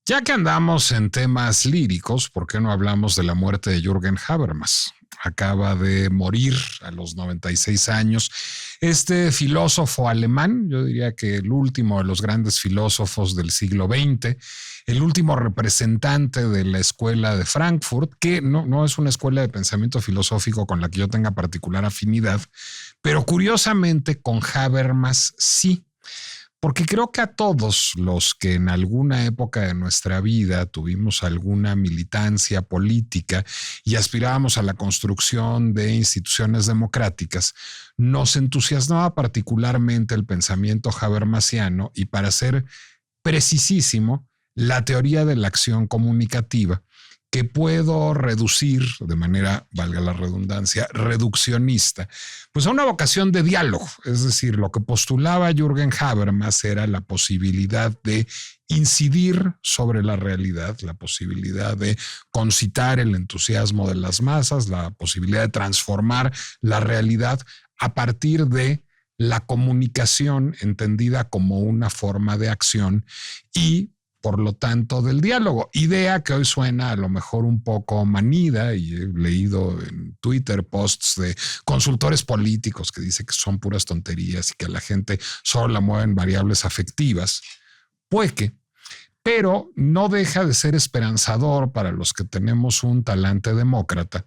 Ya que andamos en temas líricos, ¿por qué no hablamos de la muerte de Jürgen Habermas? Acaba de morir a los 96 años. Este filósofo alemán, yo diría que el último de los grandes filósofos del siglo XX, el último representante de la escuela de Frankfurt, que no es una escuela de pensamiento filosófico con la que yo tenga particular afinidad, pero curiosamente con Habermas sí. Porque creo que a todos los que en alguna época de nuestra vida tuvimos alguna militancia política y aspirábamos a la construcción de instituciones democráticas, nos entusiasmaba particularmente el pensamiento habermasiano y, para ser precisísimo, la teoría de la acción comunicativa, que puedo reducir de manera, valga la redundancia, reduccionista, pues a una vocación de diálogo. Es decir, lo que postulaba Jürgen Habermas era la posibilidad de incidir sobre la realidad, la posibilidad de concitar el entusiasmo de las masas, la posibilidad de transformar la realidad a partir de la comunicación entendida como una forma de acción y, por lo tanto, del diálogo. Idea que hoy suena a lo mejor un poco manida, y he leído en Twitter posts de consultores políticos que dicen que son puras tonterías y que a la gente solo la mueven variables afectivas. Puede que, pero no deja de ser esperanzador para los que tenemos un talante demócrata.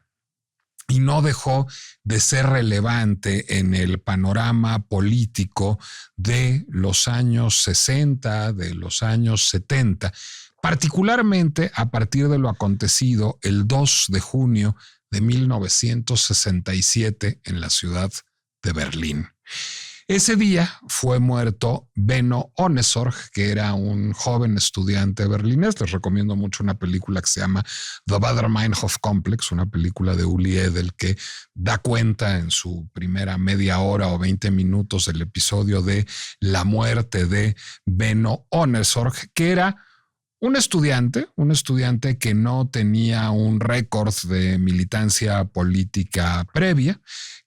Y no dejó de ser relevante en el panorama político de los años 60, de los años 70, particularmente a partir de lo acontecido el 2 de junio de 1967 en la ciudad de Berlín. Ese día fue muerto Benno Ohnesorg, que era un joven estudiante berlinés. Les recomiendo mucho una película que se llama The Baader-Meinhof Complex, una película de Uli Edel que da cuenta en su primera media hora o 20 minutos del episodio de la muerte de Benno Ohnesorg, que era un estudiante que no tenía un récord de militancia política previa,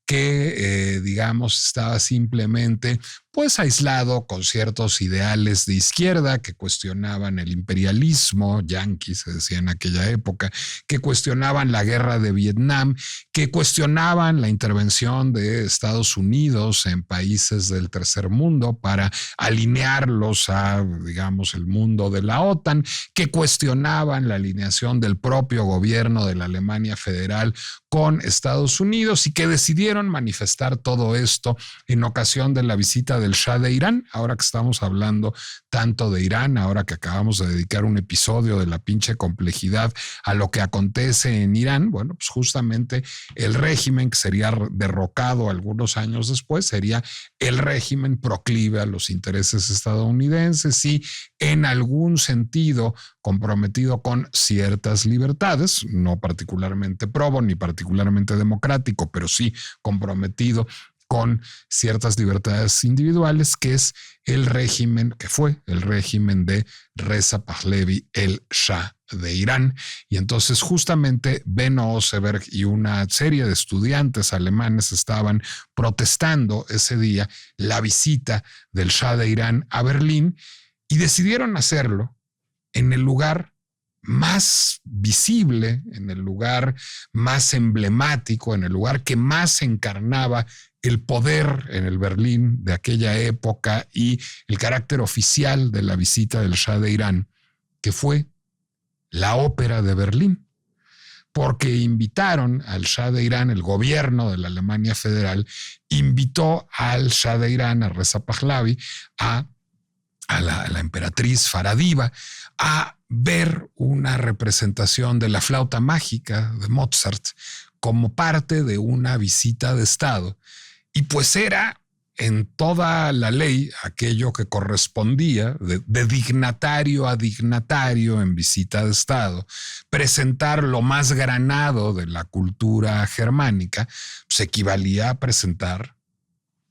que, digamos, estaba simplemente pues aislado con ciertos ideales de izquierda que cuestionaban el imperialismo yanqui, se decía en aquella época, que cuestionaban la guerra de Vietnam, que cuestionaban la intervención de Estados Unidos en países del tercer mundo para alinearlos a, digamos, el mundo de la OTAN, que cuestionaban la alineación del propio gobierno de la Alemania Federal con Estados Unidos y que decidieron manifestar todo esto en ocasión de la visita del Shah de Irán. Ahora que estamos hablando tanto de Irán, ahora que acabamos de dedicar un episodio de la pinche complejidad a lo que acontece en Irán, bueno, pues justamente el régimen que sería derrocado algunos años después sería el régimen proclive a los intereses estadounidenses y en algún sentido comprometido con ciertas libertades, no particularmente probo ni particularmente democrático, pero sí comprometido con ciertas libertades individuales, que es el régimen, que fue el régimen de Reza Pahlavi, el Shah de Irán. Y entonces justamente Benno Ohnesorg y una serie de estudiantes alemanes estaban protestando ese día la visita del Shah de Irán a Berlín y decidieron hacerlo en el lugar más visible, en el lugar más emblemático, en el lugar que más encarnaba el poder en el Berlín de aquella época y el carácter oficial de la visita del Shah de Irán, que fue la Ópera de Berlín, porque invitaron al Shah de Irán, el gobierno de la Alemania Federal, invitó al Shah de Irán, a Reza Pahlavi, a la emperatriz Faradiva, a ver una representación de la flauta mágica de Mozart como parte de una visita de Estado. Y pues era en toda la ley aquello que correspondía de dignatario a dignatario en visita de Estado, presentar lo más granado de la cultura germánica, pues equivalía a presentar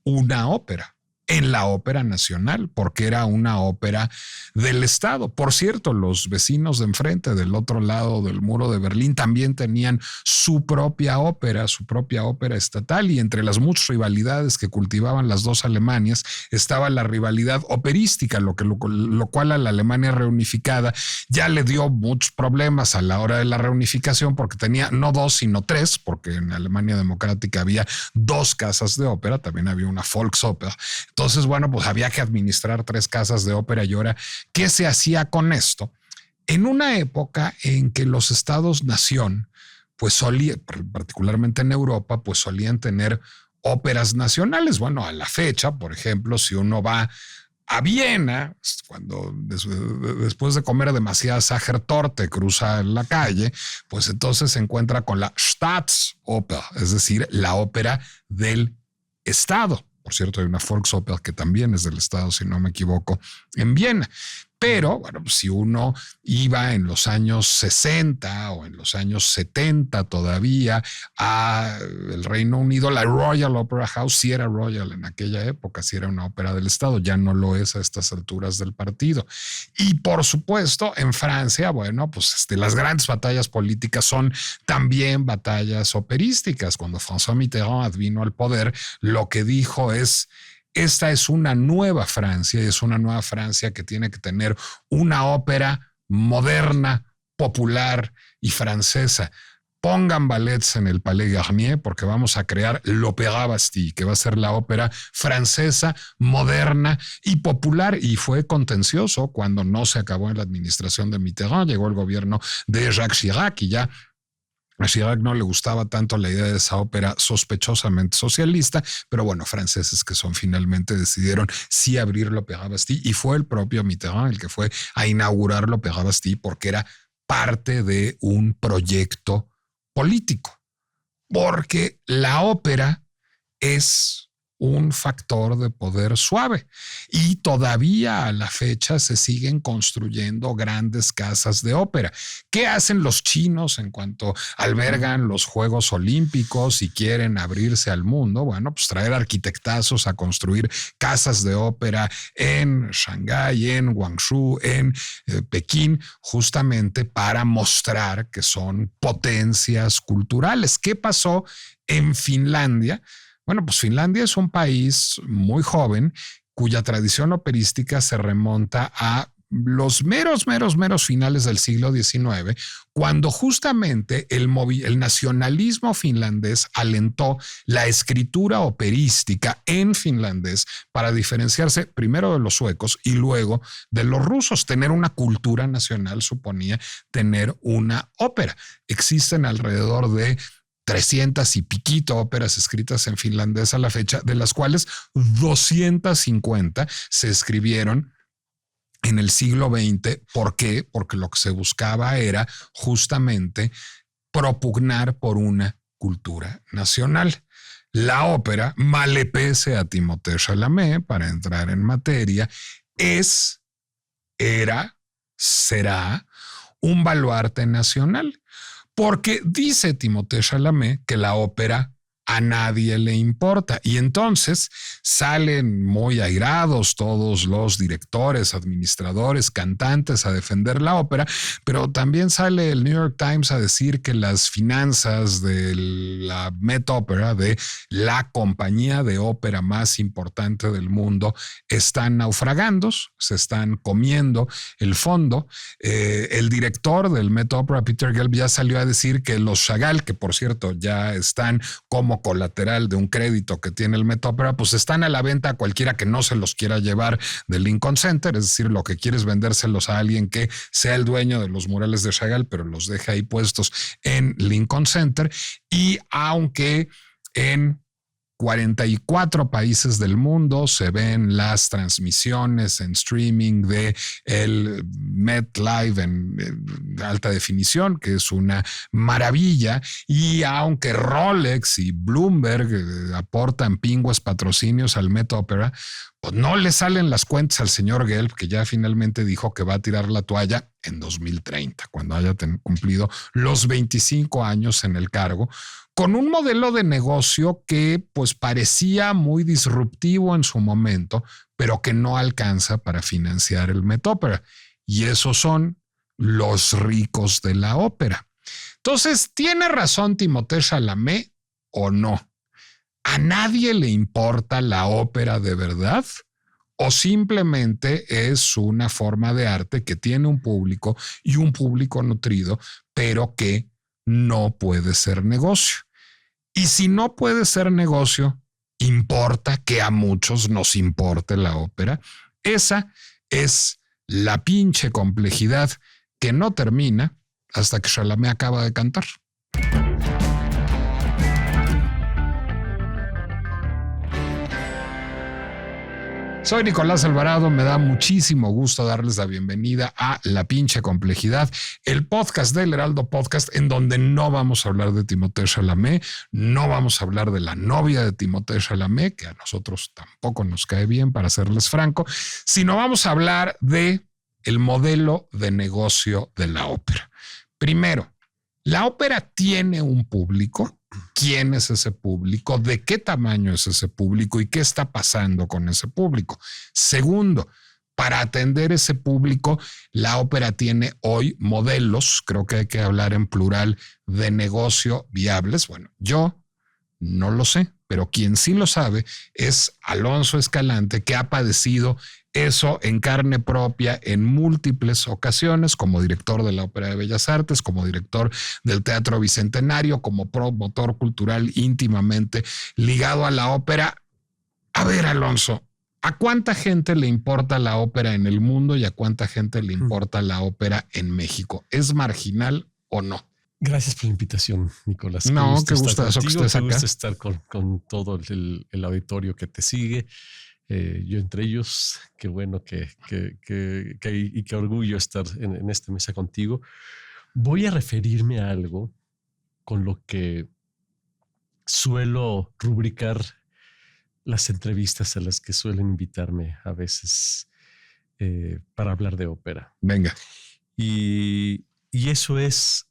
una ópera. en la Ópera Nacional, porque era una ópera del Estado. Por cierto, los vecinos de enfrente, del otro lado del muro de Berlín, también tenían su propia ópera estatal, y entre las muchas rivalidades que cultivaban las dos Alemanias estaba la rivalidad operística, lo cual a la Alemania reunificada ya le dio muchos problemas a la hora de la reunificación, porque tenía no dos, sino tres, porque en Alemania Democrática había dos casas de ópera, también había una Volksoper. Entonces, bueno, pues había que administrar tres casas de ópera. Y ahora, ¿qué se hacía con esto? En una época en que los estados-nación, pues particularmente en Europa, pues solían tener óperas nacionales. Bueno, a la fecha, por ejemplo, si uno va a Viena, cuando después de comer demasiada Sachertorte cruza la calle, pues entonces se encuentra con la Staatsoper, es decir, la ópera del Estado. Por cierto, hay una Volksoper que también es del Estado, si no me equivoco, en Viena. Pero, bueno, si uno iba en los años 60 o en los años 70 todavía al Reino Unido, la Royal Opera House sí era Royal en aquella época, sí era una ópera del Estado, ya no lo es a estas alturas del partido. Y por supuesto, en Francia, bueno, pues las grandes batallas políticas son también batallas operísticas. Cuando François Mitterrand vino al poder, lo que dijo es: esta es una nueva Francia, y es una nueva Francia que tiene que tener una ópera moderna, popular y francesa. Pongan ballets en el Palais Garnier porque vamos a crear l'Opéra Bastille, que va a ser la ópera francesa, moderna y popular. Y fue contencioso cuando no se acabó en la administración de Mitterrand. Llegó el gobierno de Jacques Chirac y ya a Chirac no le gustaba tanto la idea de esa ópera sospechosamente socialista, pero bueno, franceses que son finalmente decidieron sí abrir l'Opéra Bastille, y fue el propio Mitterrand el que fue a inaugurar l'Opéra Bastille porque era parte de un proyecto político, porque la ópera es un factor de poder suave y todavía a la fecha se siguen construyendo grandes casas de ópera. ¿Qué hacen los chinos en cuanto albergan los Juegos Olímpicos y quieren abrirse al mundo? Bueno, pues traer arquitectazos a construir casas de ópera en Shanghái, en Guangzhou, en Pekín, justamente para mostrar que son potencias culturales. ¿Qué pasó en Finlandia? Bueno, pues Finlandia es un país muy joven cuya tradición operística se remonta a los meros finales del siglo XIX, cuando justamente el nacionalismo finlandés alentó la escritura operística en finlandés para diferenciarse primero de los suecos y luego de los rusos. Tener una cultura nacional suponía tener una ópera. Existen alrededor de 300 y piquito óperas escritas en finlandés a la fecha, de las cuales 250 se escribieron en el siglo XX. ¿Por qué? Porque lo que se buscaba era justamente propugnar por una cultura nacional. La ópera, mal le pese a Timothée Chalamet, para entrar en materia, será un baluarte nacional. Porque dice Timothée Chalamet que la ópera a nadie le importa. Y entonces salen muy airados todos los directores, administradores, cantantes a defender la ópera, pero también sale el New York Times a decir que las finanzas de la Met Opera, de la compañía de ópera más importante del mundo, están naufragando, se están comiendo el fondo. El director del Met Opera, Peter Gelb, ya salió a decir que los Chagall, que por cierto ya están como colateral de un crédito que tiene el Met Opera, pues están a la venta a cualquiera que no se los quiera llevar del Lincoln Center. Es decir, lo que quiere es vendérselos a alguien que sea el dueño de los murales de Chagall, pero los deja ahí puestos en Lincoln Center. Y aunque en 44 países del mundo se ven las transmisiones en streaming de el Met Live en alta definición, que es una maravilla, y aunque Rolex y Bloomberg aportan pingües patrocinios al Met Opera, Pues no le salen las cuentas al señor Gelb, que ya finalmente dijo que va a tirar la toalla en 2030, cuando haya cumplido los 25 años en el cargo, con un modelo de negocio que pues parecía muy disruptivo en su momento, pero que no alcanza para financiar el Met Opera. Y esos son los ricos de la ópera. Entonces, ¿tiene razón Timothée Chalamet o no? ¿A nadie le importa la ópera de verdad? ¿O simplemente es una forma de arte que tiene un público y un público nutrido, pero que no puede ser negocio? Y si no puede ser negocio, ¿importa que a muchos nos importe la ópera? Esa es la pinche complejidad que no termina hasta que Chalamet acaba de cantar. Soy Nicolás Alvarado, me da muchísimo gusto darles la bienvenida a La Pinche Complejidad, el podcast del Heraldo Podcast, en donde no vamos a hablar de Timothée Chalamet, no vamos a hablar de la novia de Timothée Chalamet, que a nosotros tampoco nos cae bien, para serles franco, sino vamos a hablar de el modelo de negocio de la ópera. Primero, ¿la ópera tiene un público? ¿Quién es ese público? ¿De qué tamaño es ese público? ¿Y qué está pasando con ese público? Segundo, para atender ese público, la ópera tiene hoy modelos, creo que hay que hablar en plural, de negocio viables. Bueno, yo no lo sé, pero quien sí lo sabe es Alonso Escalante, que ha padecido eso en carne propia en múltiples ocasiones, como director de la Ópera de Bellas Artes, como director del Teatro Bicentenario, como promotor cultural íntimamente ligado a la ópera. A ver, Alonso, ¿a cuánta gente le importa la ópera en el mundo y a cuánta gente le importa la ópera en México? ¿Es marginal o no? Gracias por la invitación, Nicolás. No, qué gusto eso que estés acá. Qué gusto estar con todo el auditorio que te sigue. Yo entre ellos, qué bueno y qué orgullo estar en esta mesa contigo. Voy a referirme a algo con lo que suelo rubricar las entrevistas a las que suelen invitarme a veces para hablar de ópera. Venga. Y eso es: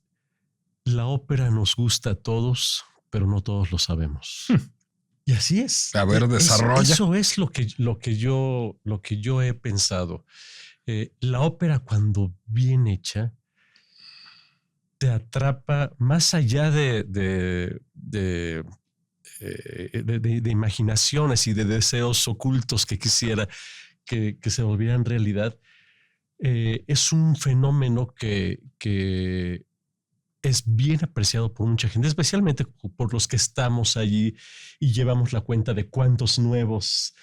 la ópera nos gusta a todos, pero no todos lo sabemos. Y así es. A ver, desarrolla. Eso es lo que yo he pensado. La ópera, cuando bien hecha, te atrapa más allá de imaginaciones y de deseos ocultos que quisiera que se volvieran realidad. Es un fenómeno que es bien apreciado por mucha gente, especialmente por los que estamos allí y llevamos la cuenta de cuántos nuevos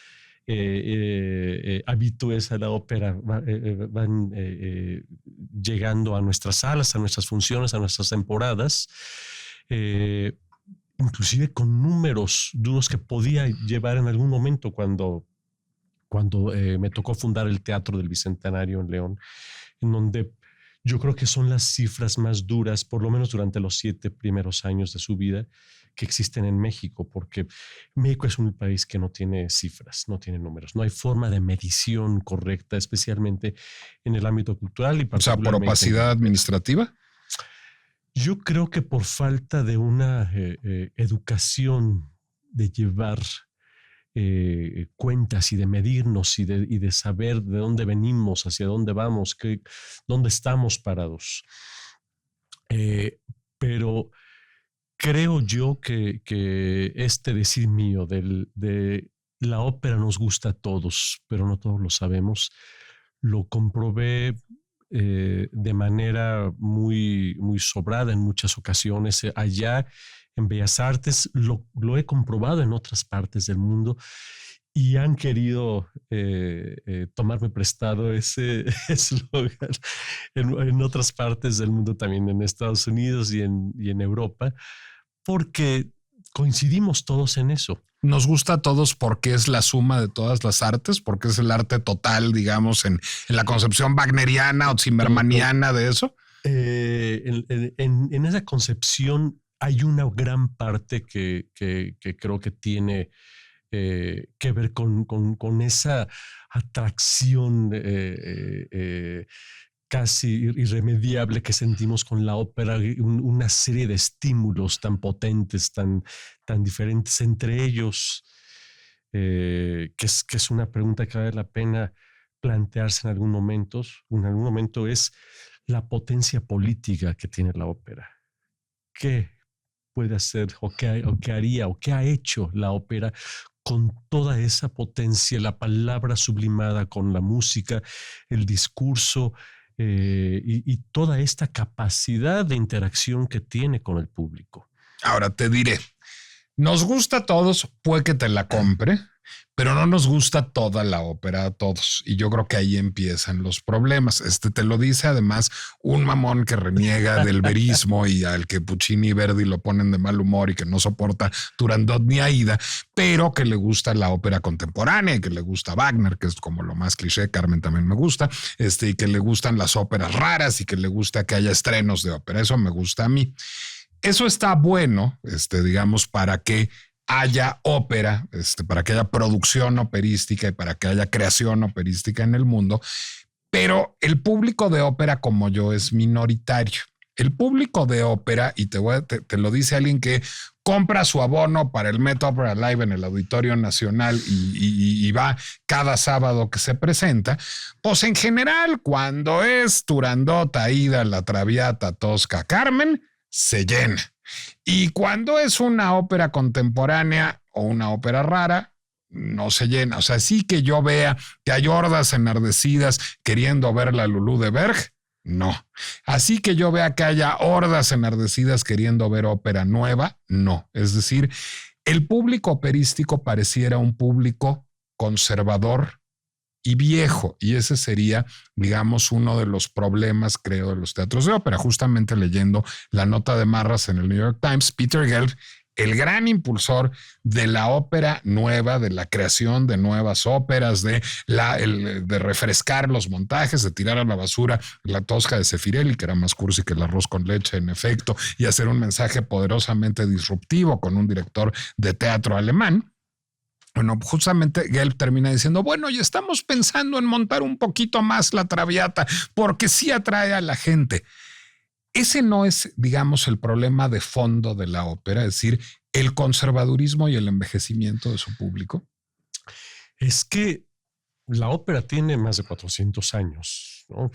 habitués a la ópera van llegando a nuestras salas, a nuestras funciones, a nuestras temporadas, inclusive con números duros que podía llevar en algún momento cuando me tocó fundar el Teatro del Bicentenario en León, en donde yo creo que son las cifras más duras, por lo menos durante los 7 primeros años de su vida, que existen en México, porque México es un país que no tiene cifras, no tiene números, no hay forma de medición correcta, especialmente en el ámbito cultural y particularmente. O sea, ¿por opacidad administrativa? Yo creo que por falta de una educación de llevar cuentas y de medirnos y de saber de dónde venimos, hacia dónde vamos, dónde estamos parados. Pero creo yo que este decir mío de la ópera nos gusta a todos, pero no todos lo sabemos, lo comprobé de manera muy, muy sobrada en muchas ocasiones allá en Bellas Artes. Lo he comprobado en otras partes del mundo y han querido tomarme prestado ese eslogan en otras partes del mundo, también en Estados Unidos y en Europa, porque coincidimos todos en eso. Nos gusta a todos porque es la suma de todas las artes, porque es el arte total, digamos, en la concepción wagneriana o zimmermaniana de eso. En esa concepción hay una gran parte que creo que tiene que ver con esa atracción casi irremediable que sentimos con la ópera, una serie de estímulos tan potentes, tan diferentes entre ellos, que es una pregunta que vale la pena plantearse en algún momento. En algún momento es la potencia política que tiene la ópera. ¿Qué puede hacer o qué haría o qué ha hecho la ópera con toda esa potencia, la palabra sublimada con la música, el discurso y toda esta capacidad de interacción que tiene con el público? Ahora te diré, nos gusta a todos, puede que te la compre, pero no nos gusta toda la ópera a todos. Y yo creo que ahí empiezan los problemas. Te lo dice además un mamón que reniega del verismo y al que Puccini y Verdi lo ponen de mal humor y que no soporta Turandot ni Aida, pero que le gusta la ópera contemporánea y que le gusta Wagner, que es como lo más cliché. Carmen también me gusta, y que le gustan las óperas raras y que le gusta que haya estrenos de ópera. Eso me gusta a mí. Eso está bueno, digamos, para que haya ópera, para que haya producción operística y para que haya creación operística en el mundo. Pero el público de ópera como yo es minoritario. El público de ópera, y te lo dice alguien que compra su abono para el Met Opera Live en el Auditorio Nacional y va cada sábado que se presenta, pues en general, cuando es Turandot, Aida, La Traviata, Tosca, Carmen, se llena. Y cuando es una ópera contemporánea o una ópera rara, no se llena. O sea, sí que yo vea que hay hordas enardecidas queriendo ver la Lulú de Berg, no. Así que yo vea que haya hordas enardecidas queriendo ver ópera nueva, no. Es decir, el público operístico pareciera un público conservador y viejo, y ese sería, digamos, uno de los problemas, creo, de los teatros de ópera. Justamente leyendo la nota de Marras en el New York Times, Peter Gelb, el gran impulsor de la ópera nueva, de la creación de nuevas óperas, de refrescar los montajes, de tirar a la basura la Tosca de Zeffirelli, que era más cursi que el arroz con leche, en efecto, y hacer un mensaje poderosamente disruptivo con un director de teatro alemán. Bueno, justamente Gelb termina diciendo, bueno, y estamos pensando en montar un poquito más la Traviata porque sí atrae a la gente. Ese no es, digamos, el problema de fondo de la ópera, es decir, el conservadurismo y el envejecimiento de su público. Es que la ópera tiene más de 400 años, ¿no?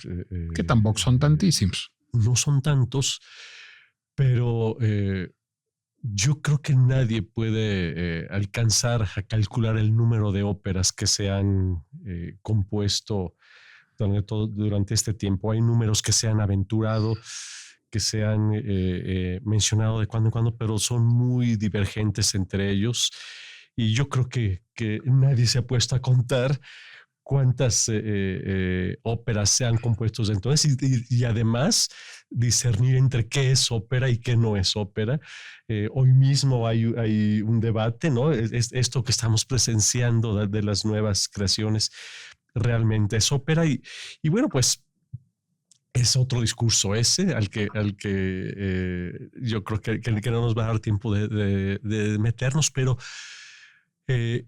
Que tampoco son tantísimos. No son tantos, pero yo creo que nadie puede alcanzar a calcular el número de óperas que se han compuesto durante este tiempo. Hay números que se han aventurado, que se han mencionado de cuando en cuando, pero son muy divergentes entre ellos. Y yo creo que nadie se ha puesto a contar cuántas óperas se han compuesto desde entonces y además discernir entre qué es ópera y qué no es ópera. Hoy mismo hay un debate, ¿no? Esto que estamos presenciando de las nuevas creaciones realmente es ópera y bueno, pues es otro discurso ese al que yo creo que no nos va a dar tiempo de meternos, pero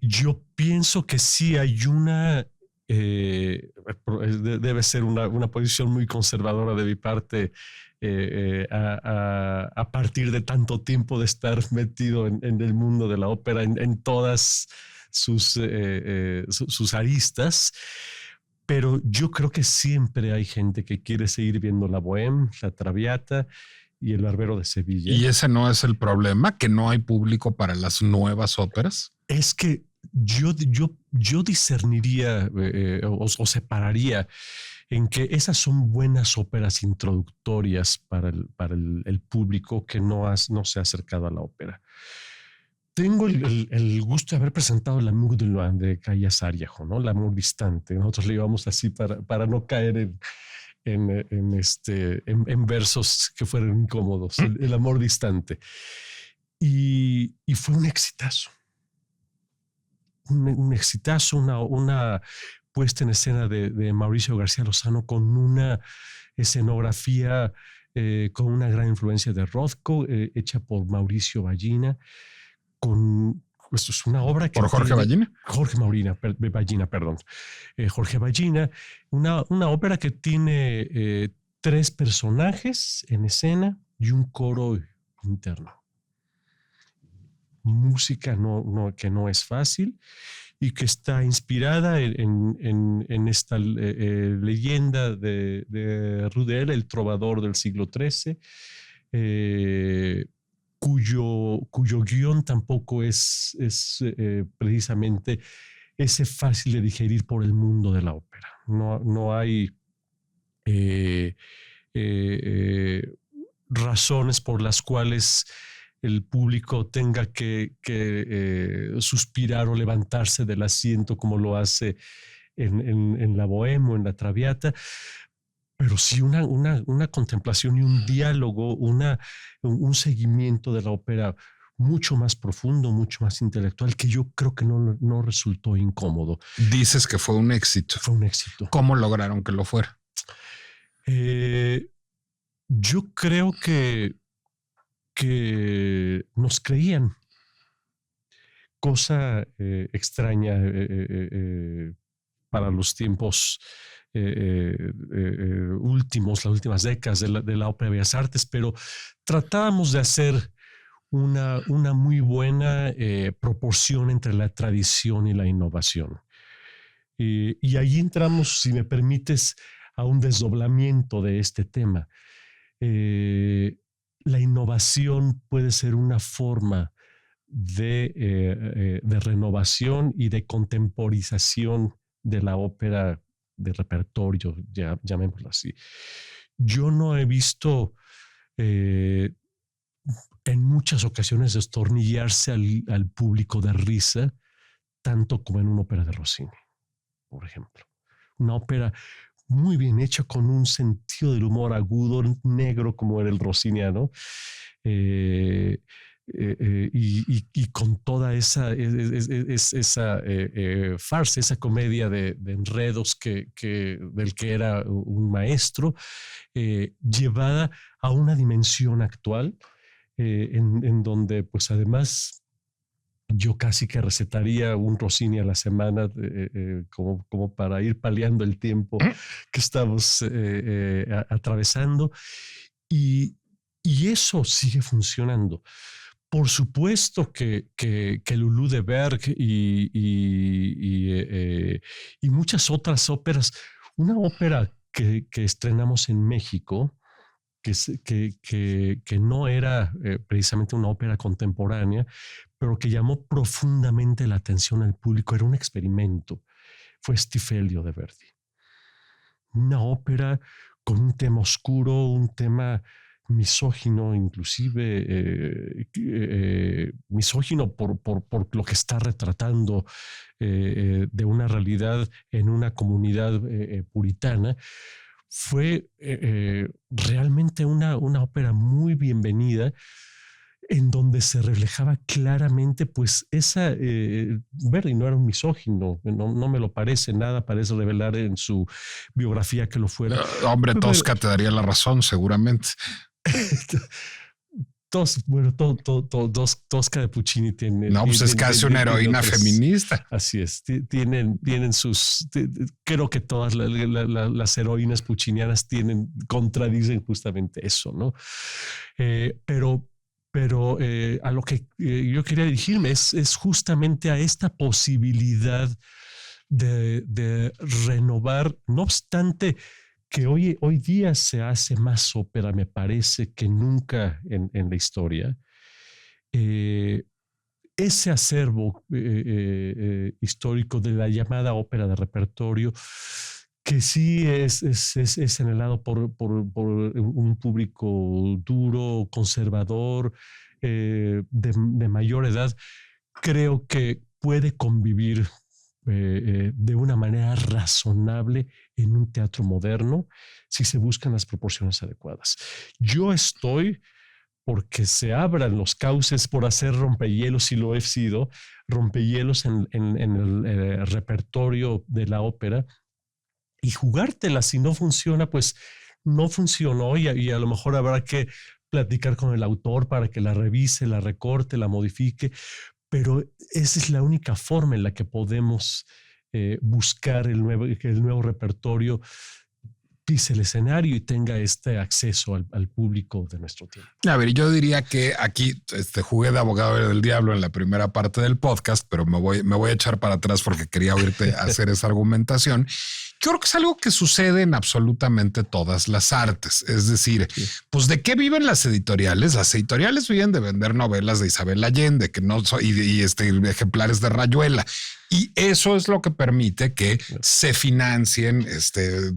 yo pienso que sí hay una debe ser una posición muy conservadora de mi parte a partir de tanto tiempo de estar metido en el mundo de la ópera en todas sus aristas, pero yo creo que siempre hay gente que quiere seguir viendo la Bohème, la Traviata y el Barbero de Sevilla. ¿Y ese no es el problema, que no hay público para las nuevas óperas? Es que yo discerniría o separaría en que esas son buenas óperas introductorias para el público que no se ha acercado a la ópera. Tengo el gusto de haber presentado La L'amour de loin de Kaya Saarinen, ¿no? El amor distante. Nosotros le llevamos así para no caer en versos que fueran incómodos. El amor distante. Y fue un exitazo. Un exitazo, una puesta en escena de Mauricio García Lozano con una escenografía con una gran influencia de Rothko, hecha por Mauricio Ballina, con Esto es una obra que ¿Por Jorge Ballina? Ballina, perdón. Jorge Ballina, una ópera que tiene 3 personajes en escena y un coro interno. Música que no es fácil y que está inspirada en esta leyenda de Rudel, el trovador del siglo XIII, cuyo guión tampoco es precisamente ese fácil de digerir por el mundo de la ópera. No hay razones por las cuales el público tenga que suspirar o levantarse del asiento como lo hace en la Bohème o en la Traviata, pero sí una contemplación y un diálogo, un seguimiento de la ópera mucho más profundo, mucho más intelectual, que yo creo que no resultó incómodo. Dices que fue un éxito. Fue un éxito. ¿Cómo lograron que lo fuera? Yo creo que nos creían. Cosa extraña para los tiempos últimos, las últimas décadas de la ópera de Bellas Artes, pero tratábamos de hacer una muy buena proporción entre la tradición y la innovación. Y ahí entramos, si me permites, a un desdoblamiento de este tema. La innovación puede ser una forma de renovación y de contemporización de la ópera de repertorio, llamémoslo así. Yo no he visto en muchas ocasiones destornillarse al público de risa, tanto como en una ópera de Rossini, por ejemplo. Una ópera muy bien hecha, con un sentido del humor agudo, negro, como era el rossiniano, y con toda esa farsa, esa comedia de enredos del que era un maestro, llevada a una dimensión actual, en donde, pues además, yo casi que recetaría un Rossini a la semana, como para ir paliando el tiempo que estamos atravesando. Y eso sigue funcionando. Por supuesto que Lulú de Berg y muchas otras óperas, una ópera que estrenamos en México, que no era precisamente una ópera contemporánea, pero que llamó profundamente la atención al público, era un experimento, fue Stifelio de Verdi. Una ópera con un tema oscuro, un tema misógino, inclusive misógino por lo que está retratando de una realidad en una comunidad puritana. Fue realmente una ópera muy bienvenida, en donde se reflejaba claramente, pues, Verdi no era un misógino, no me lo parece, nada parece revelar en su biografía que lo fuera. Hombre, Tosca te daría la razón, seguramente. Tosca de Puccini tiene... No, pues es casi una heroína feminista. Así es, tienen sus... Creo que todas las heroínas puccinianas contradicen justamente eso, ¿no? Pero a lo que yo quería dirigirme es justamente a esta posibilidad de renovar, no obstante que hoy día se hace más ópera, me parece, que nunca en la historia. Ese acervo histórico de la llamada ópera de repertorio, que sí es anhelado por un público duro, conservador, de mayor edad, creo que puede convivir de una manera razonable en un teatro moderno si se buscan las proporciones adecuadas. Yo estoy porque se abran los cauces por hacer rompehielos, y lo he sido, rompehielos en el repertorio de la ópera, y jugártela. Si no funciona, pues no funcionó, y a lo mejor habrá que platicar con el autor para que la revise, la recorte, la modifique, pero esa es la única forma en la que podemos buscar que el nuevo repertorio pise el escenario y tenga este acceso al público de nuestro tiempo. A ver, yo diría que aquí jugué de abogado del diablo en la primera parte del podcast, pero me voy a echar para atrás porque quería oírte hacer esa argumentación. Yo creo que es algo que sucede en absolutamente todas las artes. Es decir, sí, pues ¿de qué viven las editoriales? Las editoriales viven de vender novelas de Isabel Allende, que no y ejemplares de Rayuela. Y eso es lo que permite que se financien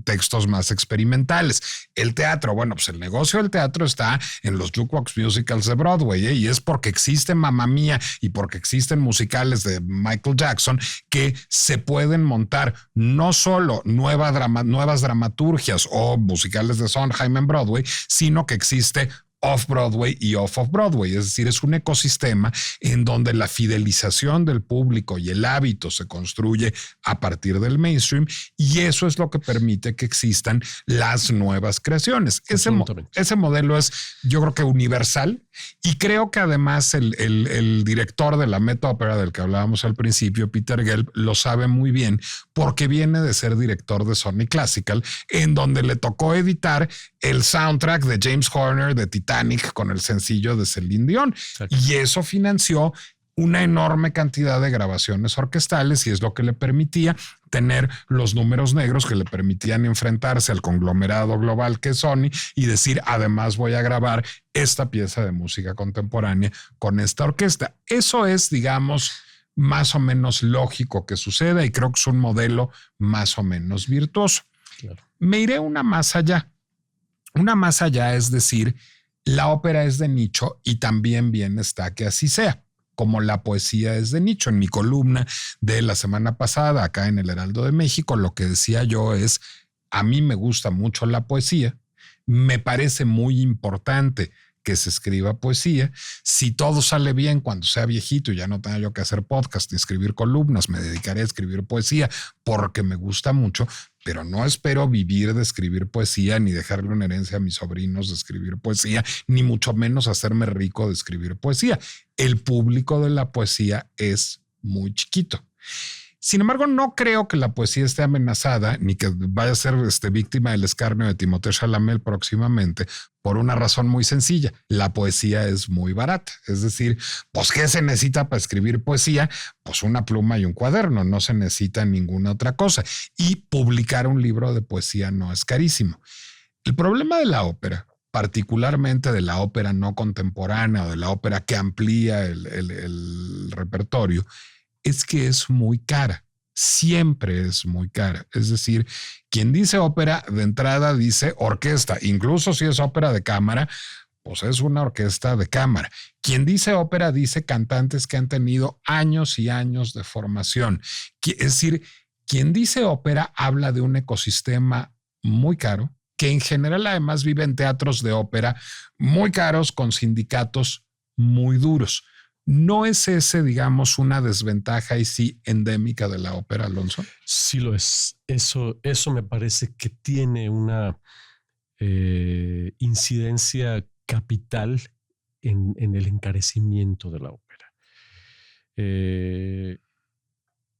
textos más experimentales. El teatro, bueno, pues el negocio del teatro está en los jukebox musicals de Broadway, y es porque existe Mamma Mía y porque existen musicales de Michael Jackson que se pueden montar no solo nuevas dramaturgias o musicales de Sondheim en Broadway, sino que existe off-Broadway y off-Broadway. Es decir, es un ecosistema en donde la fidelización del público y el hábito se construye a partir del mainstream, y eso es lo que permite que existan las nuevas creaciones. Ese modelo es, yo creo que universal, y creo que además el director de la Met Opera del que hablábamos al principio, Peter Gelb, lo sabe muy bien porque viene de ser director de Sony Classical, en donde le tocó editar el soundtrack de James Horner de Titanic con el sencillo de Celine Dion. Exacto. Y eso financió una enorme cantidad de grabaciones orquestales, y es lo que le permitía tener los números negros que le permitían enfrentarse al conglomerado global que es Sony y decir, además voy a grabar esta pieza de música contemporánea con esta orquesta. Eso es, digamos, más o menos lógico que suceda, y creo que es un modelo más o menos virtuoso. Claro. Me iré una más allá. Una más allá, es decir, la ópera es de nicho y también bien está que así sea, como la poesía es de nicho. En mi columna de la semana pasada, acá en el Heraldo de México, lo que decía yo es, a mí me gusta mucho la poesía, me parece muy importante que se escriba poesía. Si todo sale bien cuando sea viejito y ya no tenga yo que hacer podcast y escribir columnas, me dedicaré a escribir poesía porque me gusta mucho, pero no espero vivir de escribir poesía, ni dejarle una herencia a mis sobrinos de escribir poesía, ni mucho menos hacerme rico de escribir poesía. El público de la poesía es muy chiquito. Sin embargo, no creo que la poesía esté amenazada ni que vaya a ser víctima del escarnio de Timothée Chalamet próximamente, por una razón muy sencilla. La poesía es muy barata. Es decir, pues ¿qué se necesita para escribir poesía? Pues una pluma y un cuaderno. No se necesita ninguna otra cosa. Y publicar un libro de poesía no es carísimo. El problema de la ópera, particularmente de la ópera no contemporánea o de la ópera que amplía el repertorio, es que es muy cara. Siempre es muy cara. Es decir, quien dice ópera de entrada dice orquesta. Incluso si es ópera de cámara, pues es una orquesta de cámara. Quien dice ópera dice cantantes que han tenido años y años de formación. Es decir, quien dice ópera habla de un ecosistema muy caro, que en general además vive en teatros de ópera muy caros con sindicatos muy duros. ¿No es ese, digamos, una desventaja y sí endémica de la ópera, Alonso? Sí lo es. Eso me parece que tiene una incidencia capital en el encarecimiento de la ópera.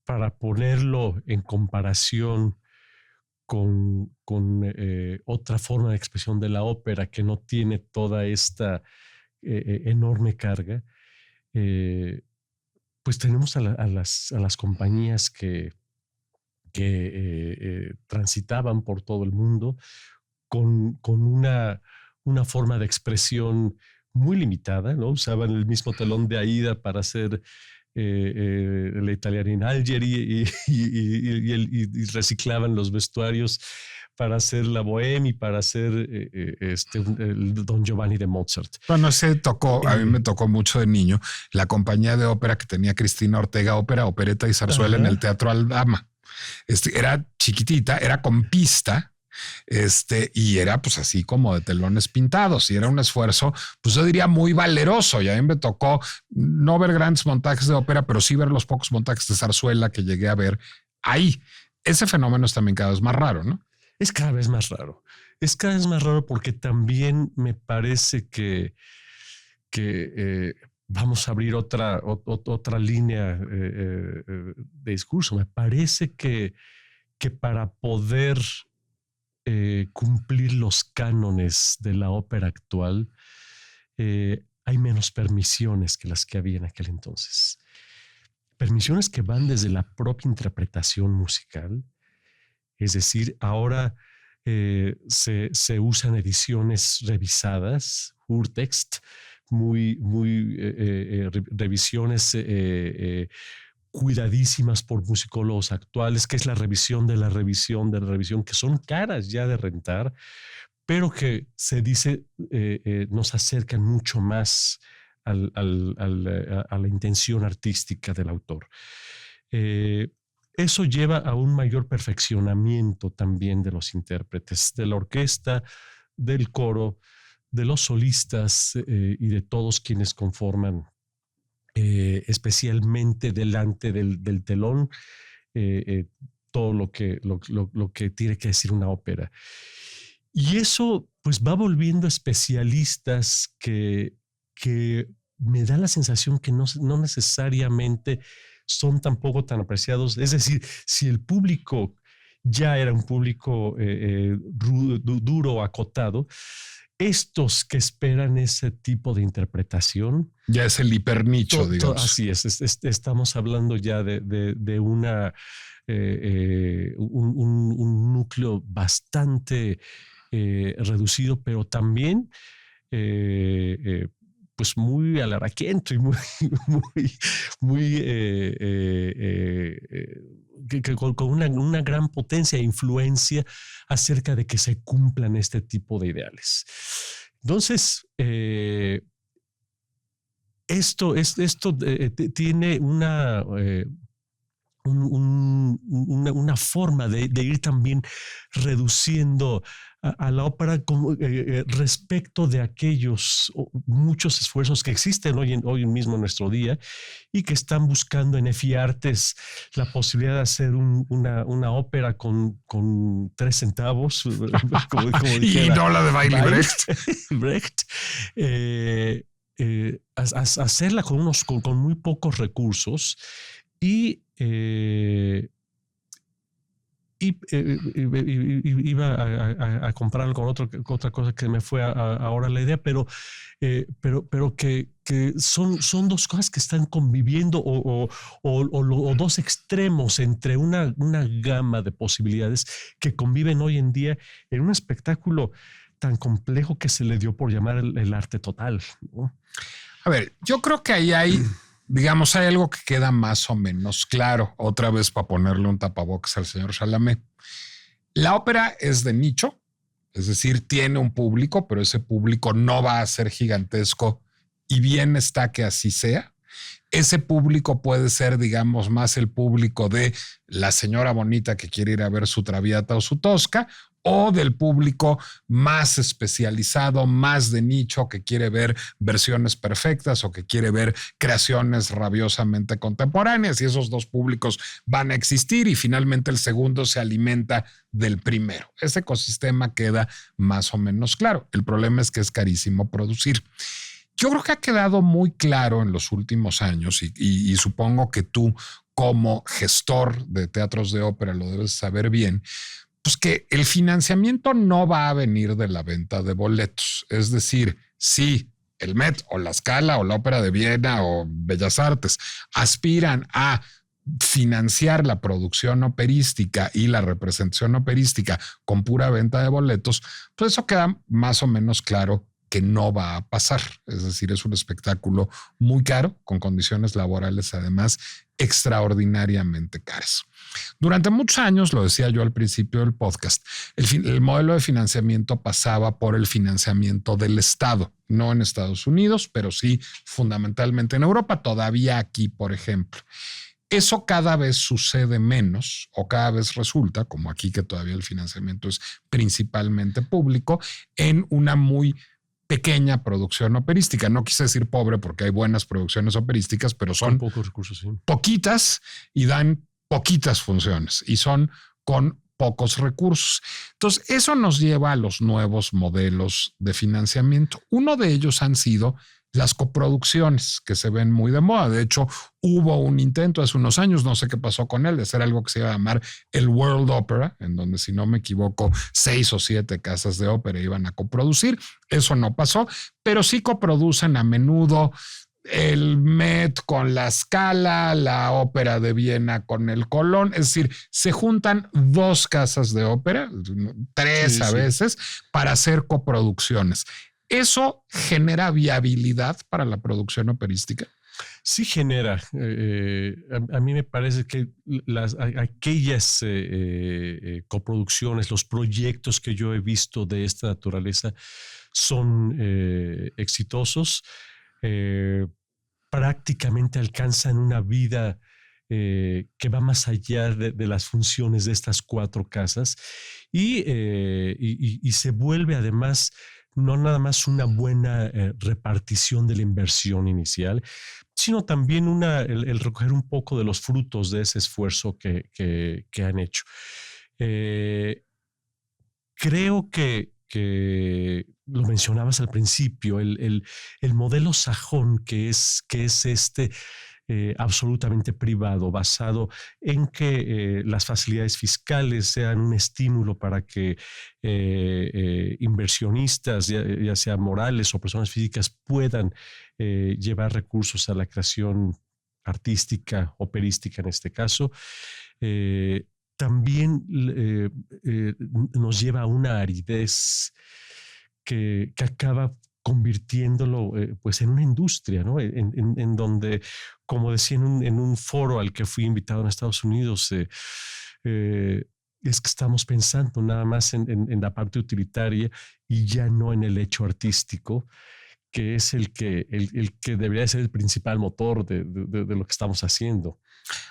Para ponerlo en comparación con otra forma de expresión de la ópera que no tiene toda esta enorme carga, pues tenemos a las compañías que transitaban por todo el mundo con una forma de expresión muy limitada, ¿no? Usaban el mismo telón de Aida para hacer la italiana in Algeri y reciclaban los vestuarios para hacer la Bohème y para hacer el Don Giovanni de Mozart. Bueno, a mí me tocó mucho de niño la compañía de ópera que tenía Cristina Ortega, ópera, opereta y zarzuela en el Teatro Aldama. Era chiquitita, era con pista, y era pues así como de telones pintados, y era un esfuerzo, pues yo diría muy valeroso. Y a mí me tocó no ver grandes montajes de ópera, pero sí ver los pocos montajes de zarzuela que llegué a ver ahí. Ese fenómeno es también cada vez más raro, ¿no? Es cada vez más raro. Es cada vez más raro porque también me parece que vamos a abrir otra línea de discurso. Me parece que para poder cumplir los cánones de la ópera actual, hay menos permisiones que las que había en aquel entonces. Permisiones que van desde la propia interpretación musical, es decir, ahora se usan ediciones revisadas, Urtext, revisiones cuidadísimas por musicólogos actuales, que es la revisión de la revisión de la revisión, que son caras ya de rentar, pero que se dice nos acercan mucho más a la intención artística del autor. Eso lleva a un mayor perfeccionamiento también de los intérpretes, de la orquesta, del coro, de los solistas y de todos quienes conforman, especialmente delante del telón, todo lo que tiene que decir una ópera. Y eso pues va volviendo especialistas que me da la sensación que no necesariamente son tampoco tan apreciados. Es decir, si el público ya era un público duro, acotado, estos que esperan ese tipo de interpretación... Ya es el hipernicho, digamos. Así es, estamos hablando ya de un núcleo bastante reducido, pero también pues muy alaraquiento y con una gran potencia e influencia acerca de que se cumplan este tipo de ideales. Entonces, esto tiene una forma de ir también reduciendo a la ópera respecto de aquellos muchos esfuerzos que existen hoy mismo en nuestro día y que están buscando en EFI Artes la posibilidad de hacer una ópera con 3 centavos como y no la de Bailey Brecht. Hacerla con muy pocos recursos y iba a comprarlo con otra cosa que me fue ahora la idea, pero que son dos cosas que están conviviendo o dos extremos entre una gama de posibilidades que conviven hoy en día en un espectáculo tan complejo que se le dio por llamar el arte total, ¿no? A ver, yo creo que ahí hay... Digamos, hay algo que queda más o menos claro, otra vez para ponerle un tapabocas al señor Chalamet. La ópera es de nicho, es decir, tiene un público, pero ese público no va a ser gigantesco y bien está que así sea. Ese público puede ser, digamos, más el público de la señora bonita que quiere ir a ver su Traviata o su Tosca, o del público más especializado, más de nicho, que quiere ver versiones perfectas o que quiere ver creaciones rabiosamente contemporáneas, y esos dos públicos van a existir y finalmente el segundo se alimenta del primero. Ese ecosistema queda más o menos claro. El problema es que es carísimo producir. Yo creo que ha quedado muy claro en los últimos años y supongo que tú como gestor de teatros de ópera lo debes saber bien, pues que el financiamiento no va a venir de la venta de boletos. Es decir, si el Met o la Scala o la Ópera de Viena o Bellas Artes aspiran a financiar la producción operística y la representación operística con pura venta de boletos, pues eso queda más o menos claro que no va a pasar. Es decir, es un espectáculo muy caro, con condiciones laborales además extraordinariamente caras. Durante muchos años, lo decía yo al principio del podcast, el modelo de financiamiento pasaba por el financiamiento del Estado, no en Estados Unidos, pero sí fundamentalmente en Europa, todavía aquí, por ejemplo. Eso cada vez sucede menos o cada vez resulta, como aquí que todavía el financiamiento es principalmente público, en una muy pequeña producción operística. No quise decir pobre porque hay buenas producciones operísticas, pero son pocos recursos, sí. Poquitas y dan poquitas funciones y son con pocos recursos. Entonces, eso nos lleva a los nuevos modelos de financiamiento. Uno de ellos han sido las coproducciones que se ven muy de moda. De hecho, hubo un intento hace unos años, no sé qué pasó con él, de hacer algo que se iba a llamar el World Opera, en donde, si no me equivoco, 6 o 7 casas de ópera iban a coproducir. Eso no pasó, pero sí coproducen a menudo el Met con la Scala, la Ópera de Viena con el Colón. Es decir, se juntan 2 casas de ópera, 3 a veces, para hacer coproducciones. ¿Eso genera viabilidad para la producción operística? Sí genera. A mí me parece que aquellas coproducciones, los proyectos que yo he visto de esta naturaleza son exitosos. Prácticamente alcanzan una vida que va más allá de las funciones de estas 4 casas y se vuelve además no nada más una buena repartición de la inversión inicial, sino también el recoger un poco de los frutos de ese esfuerzo que han hecho. Creo que lo mencionabas al principio, el modelo sajón que es este absolutamente privado, basado en que las facilidades fiscales sean un estímulo para que inversionistas, ya sea morales o personas físicas, puedan llevar recursos a la creación artística, operística en este caso. También nos lleva a una aridez que acaba convirtiéndolo pues en una industria, ¿no? En donde, como decía en un foro al que fui invitado en Estados Unidos, es que estamos pensando nada más en la parte utilitaria y ya no en el hecho artístico, que es el que debería ser el principal motor de lo que estamos haciendo.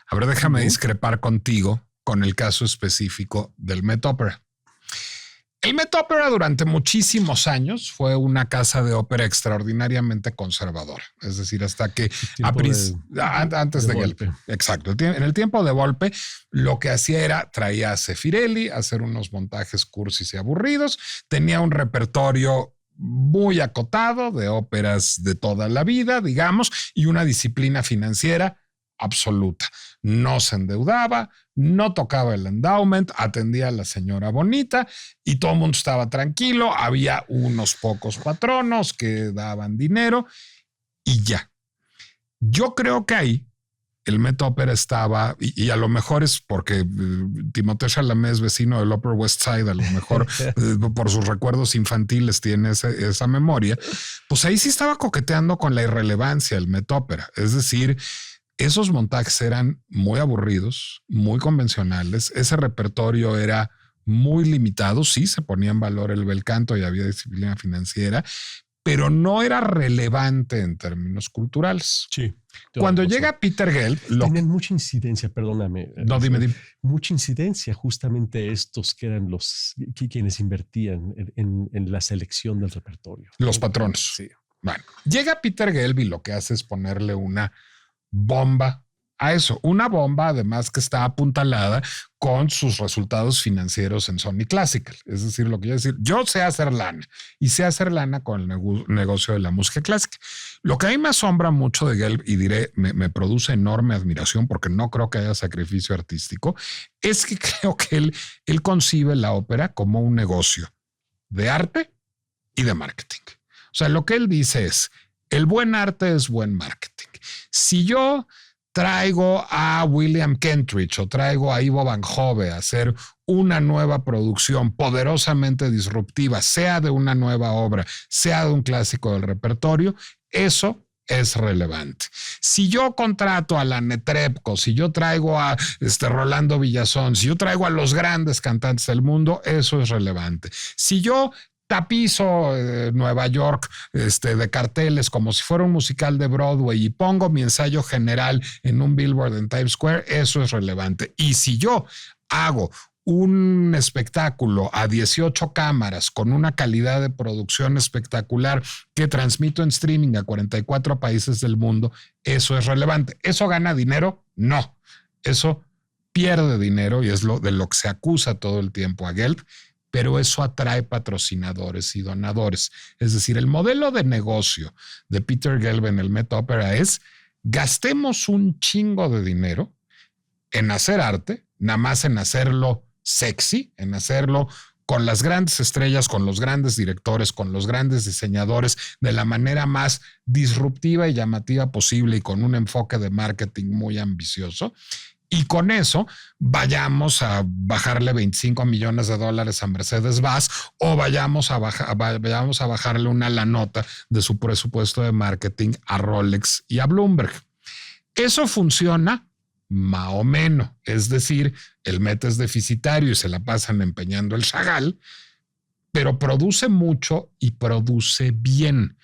A ver, déjame discrepar contigo con el caso específico del Met Opera. El Met Opera durante muchísimos años fue una casa de ópera extraordinariamente conservadora. Es decir, hasta que antes de Volpe. Exacto. En el tiempo de Volpe, lo que hacía era traía a Zeffirelli a hacer unos montajes cursis y aburridos. Tenía un repertorio muy acotado de óperas de toda la vida, digamos, y una disciplina financiera absoluta. No se endeudaba, no tocaba el endowment, atendía a la señora bonita y todo el mundo estaba tranquilo. Había unos pocos patronos que daban dinero y ya. Yo creo que ahí el Met Opera estaba, y a lo mejor es porque Timothée Chalamet es vecino del Upper West Side, a lo mejor por sus recuerdos infantiles tiene esa memoria, pues ahí sí estaba coqueteando con la irrelevancia el Met Opera. Es decir, esos montajes eran muy aburridos, muy convencionales. Ese repertorio era muy limitado. Sí, se ponía en valor el bel canto y había disciplina financiera, pero no era relevante en términos culturales. Sí. Cuando llega Peter Gelb... Tenían mucha incidencia, perdóname. No, dime. Mucha incidencia justamente estos que eran quienes invertían en la selección del repertorio. Los patronos. Sí. Bueno, llega Peter Gelb y lo que hace es ponerle una bomba a eso. Una bomba, además, que está apuntalada con sus resultados financieros en Sony Classical. Es decir, lo que yo sé hacer lana y sé hacer lana con el negocio de la música clásica. Lo que a mí me asombra mucho de Gelb, y diré, me produce enorme admiración porque no creo que haya sacrificio artístico, es que creo que él concibe la ópera como un negocio de arte y de marketing. O sea, lo que él dice es, el buen arte es buen marketing. Si yo traigo a William Kentridge o traigo a Ivo Van Hove a hacer una nueva producción poderosamente disruptiva, sea de una nueva obra, sea de un clásico del repertorio, eso es relevante. Si yo contrato a la Netrebko, si yo traigo a Rolando Villazón, si yo traigo a los grandes cantantes del mundo, eso es relevante. Si yo tapizo Nueva York de carteles como si fuera un musical de Broadway y pongo mi ensayo general en un billboard en Times Square, eso es relevante. Y si yo hago un espectáculo a 18 cámaras con una calidad de producción espectacular que transmito en streaming a 44 países del mundo, eso es relevante. ¿Eso gana dinero? No. Eso pierde dinero y es de lo que se acusa todo el tiempo a Gelb. pero eso atrae patrocinadores y donadores. Es decir, el modelo de negocio de Peter Gelb en el Met Opera es: gastemos un chingo de dinero en hacer arte, nada más en hacerlo sexy, en hacerlo con las grandes estrellas, con los grandes directores, con los grandes diseñadores, de la manera más disruptiva y llamativa posible y con un enfoque de marketing muy ambicioso. Y con eso vayamos a bajarle $25 millones a Mercedes-Benz o vayamos a bajarle una la nota de su presupuesto de marketing a Rolex y a Bloomberg. Eso funciona más o menos. Es decir, el Met es deficitario y se la pasan empeñando el Chagall, pero produce mucho y produce bien.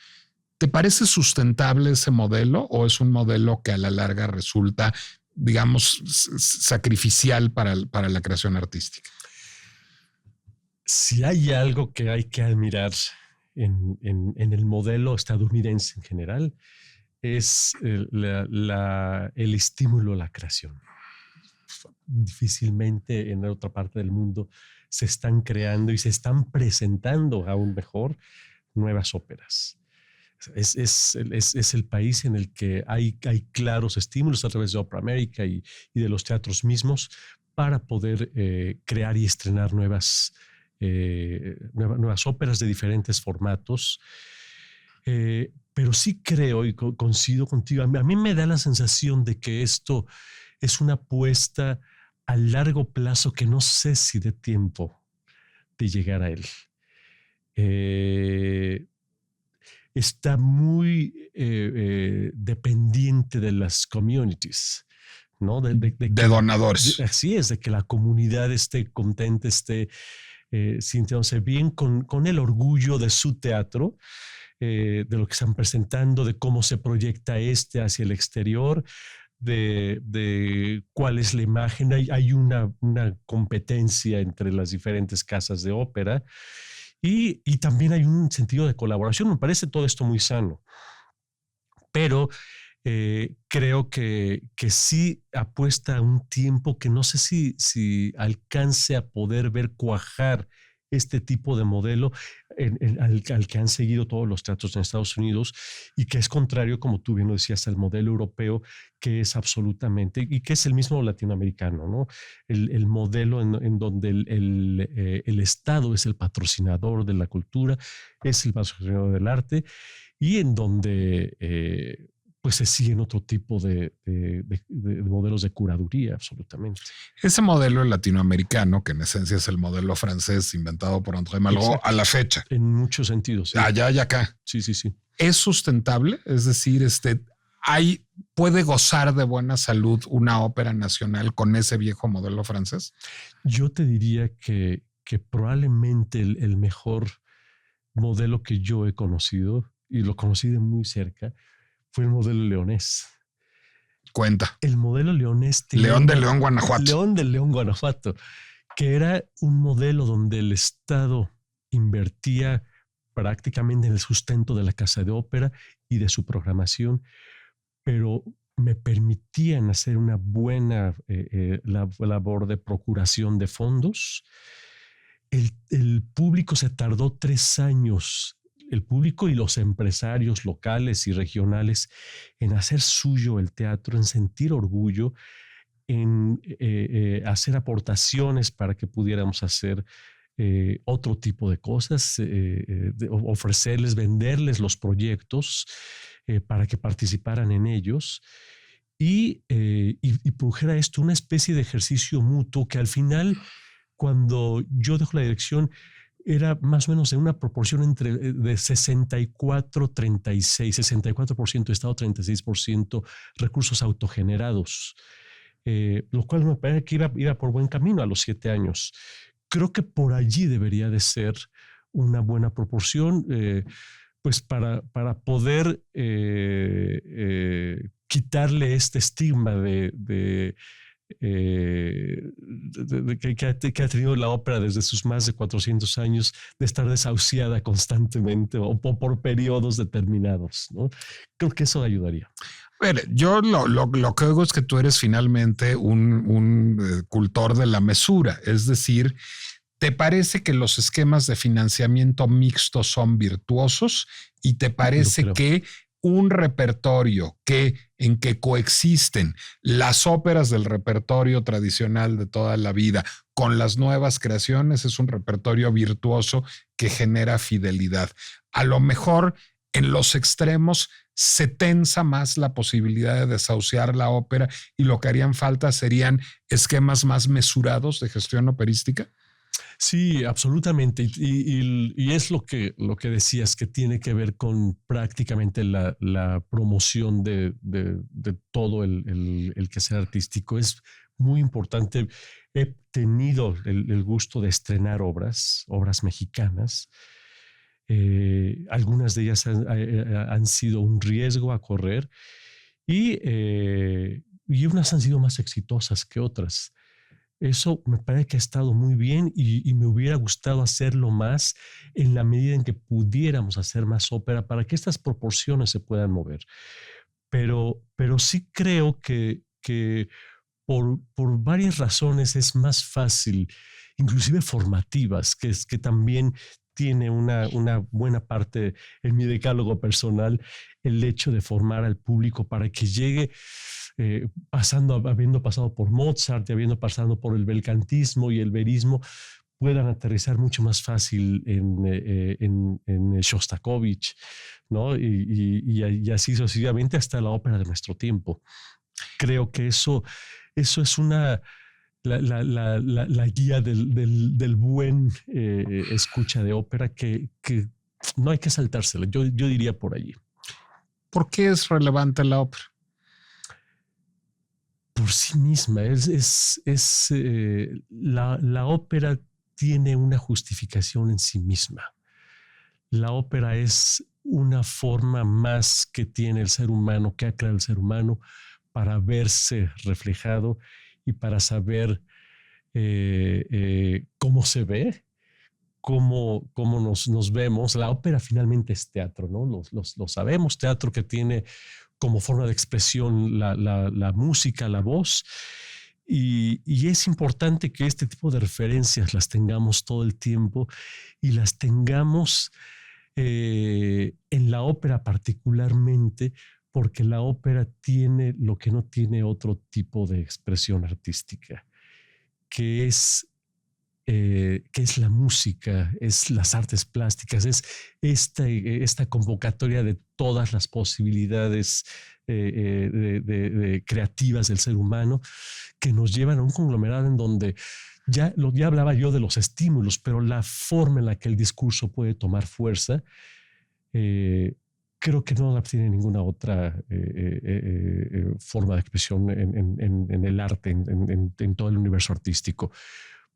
¿Te parece sustentable ese modelo o es un modelo que a la larga resulta, digamos, sacrificial para la creación artística? Si hay algo que hay que admirar en el modelo estadounidense en general, es el estímulo a la creación. Difícilmente en otra parte del mundo se están creando y se están presentando aún mejor nuevas óperas. Es el país en el que hay claros estímulos a través de Opera América y de los teatros mismos para poder crear y estrenar nuevas óperas de diferentes formatos. Pero sí creo y coincido contigo. A mí me da la sensación de que esto es una apuesta a largo plazo que no sé si dé tiempo de llegar a él. Está muy dependiente de las communities, ¿no? De donadores. Así es, de que la comunidad esté contenta, esté sintiéndose bien con el orgullo de su teatro, de lo que están presentando, de cómo se proyecta hacia el exterior, de cuál es la imagen. Hay una competencia entre las diferentes casas de ópera y también hay un sentido de colaboración. Me parece todo esto muy sano, pero creo que sí apuesta a un tiempo que no sé si alcance a poder ver cuajar este tipo de modelo al que han seguido todos los teatros en Estados Unidos y que es contrario, como tú bien lo decías, al modelo europeo, que es absolutamente, y que es el mismo latinoamericano, ¿no? El modelo en donde el Estado es el patrocinador de la cultura, es el patrocinador del arte, y en donde pues se siguen otro tipo de modelos de curaduría, absolutamente. Ese modelo latinoamericano, que en esencia es el modelo francés inventado por André Malraux, a la fecha. En muchos sentidos. Sí. Allá y acá. Sí. ¿Es sustentable? Es decir, ¿puede gozar de buena salud una ópera nacional con ese viejo modelo francés? Yo te diría que probablemente el mejor modelo que yo he conocido, y lo conocí de muy cerca, fue el modelo leonés. Cuenta. El modelo leonés. León de León, Guanajuato. León de León, Guanajuato, que era un modelo donde el Estado invertía prácticamente en el sustento de la casa de ópera y de su programación, pero me permitían hacer una buena labor de procuración de fondos. El público se tardó 3 años, el público y los empresarios locales y regionales, en hacer suyo el teatro, en sentir orgullo, en hacer aportaciones para que pudiéramos hacer otro tipo de cosas, ofrecerles, venderles los proyectos para que participaran en ellos y produjera esto una especie de ejercicio mutuo que al final, cuando yo dejo la dirección, era más o menos en una proporción de 64-36, 64% Estado, 36% recursos autogenerados, lo cual me parece que iba por buen camino a los 7 años. Creo que por allí debería de ser una buena proporción, pues para poder quitarle este estigma que ha tenido la ópera desde sus más de 400 años, de estar desahuciada constantemente o por periodos determinados, ¿no? Creo que eso ayudaría. Bueno, yo lo que hago es que tú eres finalmente un cultor de la mesura, es decir, ¿Te parece que los esquemas de financiamiento mixto son virtuosos? ¿Y te parece que un repertorio en que coexisten las óperas del repertorio tradicional de toda la vida con las nuevas creaciones es un repertorio virtuoso que genera fidelidad? A lo mejor en los extremos se tensa más la posibilidad de desahuciar la ópera y lo que harían falta serían esquemas más mesurados de gestión operística. Sí, absolutamente. Y es lo que decías, que tiene que ver con prácticamente la promoción de todo el quehacer artístico. Es muy importante. He tenido el gusto de estrenar obras mexicanas. Algunas de ellas han sido un riesgo a correr y unas han sido más exitosas que otras. Eso me parece que ha estado muy bien y me hubiera gustado hacerlo más en la medida en que pudiéramos hacer más ópera para que estas proporciones se puedan mover. Pero sí creo que por varias razones es más fácil, inclusive formativas, que también tiene una buena parte en mi decálogo personal, el hecho de formar al público para que llegue habiendo pasado por Mozart y habiendo pasado por el belcantismo y el verismo, puedan aterrizar mucho más fácil en Shostakovich, ¿no? Y así sucesivamente hasta la ópera de nuestro tiempo. Creo que eso es la guía del buen escucha de ópera que no hay que saltársela. Yo diría por allí. ¿Por qué es relevante la ópera? Por sí misma. La ópera tiene una justificación en sí misma. La ópera es una forma más que tiene el ser humano, que ha creado el ser humano para verse reflejado y para saber cómo se ve, cómo nos vemos. La ópera finalmente es teatro, ¿no? Lo sabemos, teatro que tiene como forma de expresión la música, la voz. Y es importante que este tipo de referencias las tengamos todo el tiempo y las tengamos en la ópera particularmente, porque la ópera tiene lo que no tiene otro tipo de expresión artística, que es la música, es las artes plásticas, es esta convocatoria de todas las posibilidades creativas del ser humano que nos llevan a un conglomerado en donde ya hablaba yo de los estímulos, pero la forma en la que el discurso puede tomar fuerza, creo que no la tiene ninguna otra forma de expresión en el arte, en todo el universo artístico.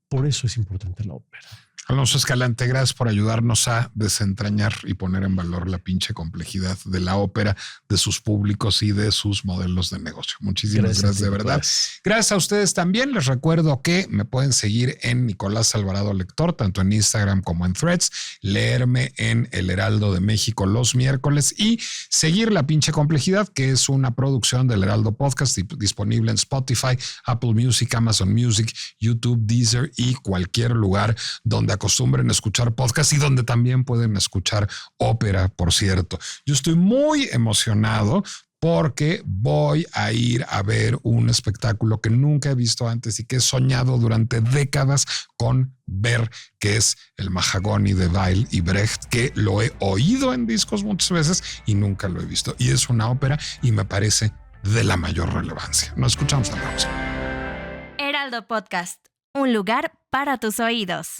Por eso es importante la ópera. Alonso Escalante, gracias por ayudarnos a desentrañar y poner en valor la pinche complejidad de la ópera, de sus públicos y de sus modelos de negocio. Muchísimas gracias de verdad. Gracias a ustedes también. Les recuerdo que me pueden seguir en Nicolás Alvarado Lector, tanto en Instagram como en Threads, leerme en El Heraldo de México los miércoles y seguir La Pinche Complejidad, que es una producción del Heraldo Podcast disponible en Spotify, Apple Music, Amazon Music, YouTube, Deezer y cualquier lugar donde acostumbren a escuchar podcast y donde también pueden escuchar ópera, por cierto. Yo estoy muy emocionado porque voy a ir a ver un espectáculo que nunca he visto antes y que he soñado durante décadas con ver, que es el Mahagoni de Weill y Brecht, que lo he oído en discos muchas veces y nunca lo he visto. Y es una ópera y me parece de la mayor relevancia. Nos escuchamos la próxima. Heraldo Podcast, un lugar para tus oídos.